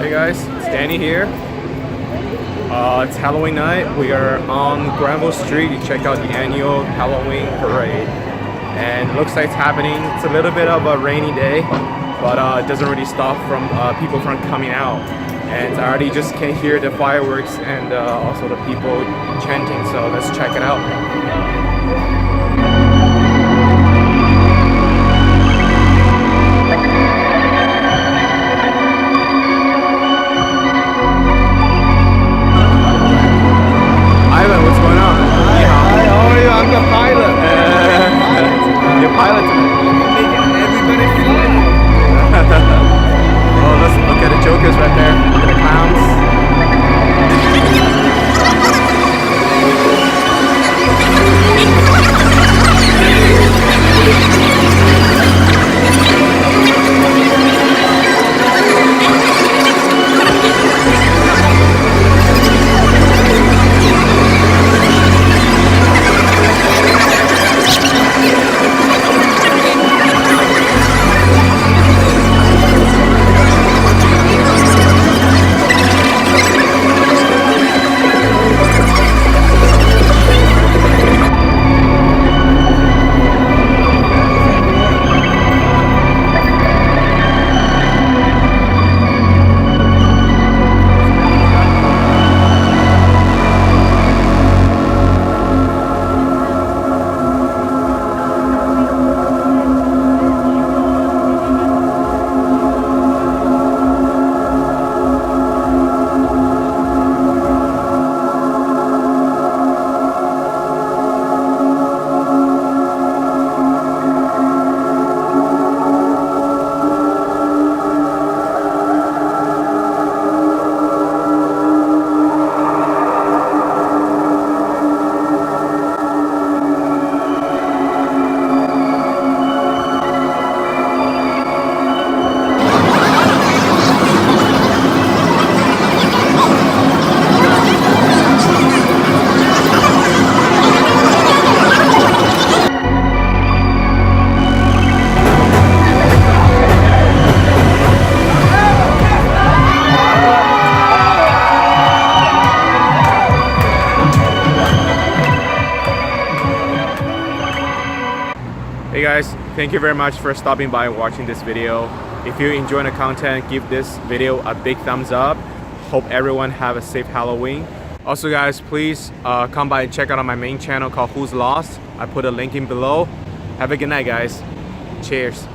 Hey guys, it's Danny here. It's Halloween night. We are on Granville Street to check out the annual Halloween parade. And it looks like it's happening. It's a little bit of a rainy day, but it doesn't really stop from people from coming out. And I already just can hear the fireworks and also the people chanting, so let's check it out. Hey guys, thank you very much for stopping by and watching this video. If you enjoy the content, give this video a big thumbs up. Hope everyone have a safe Halloween. Also guys, please come by and check out on my main channel called Who's Lost. I put a link in below. Have a good night guys. Cheers.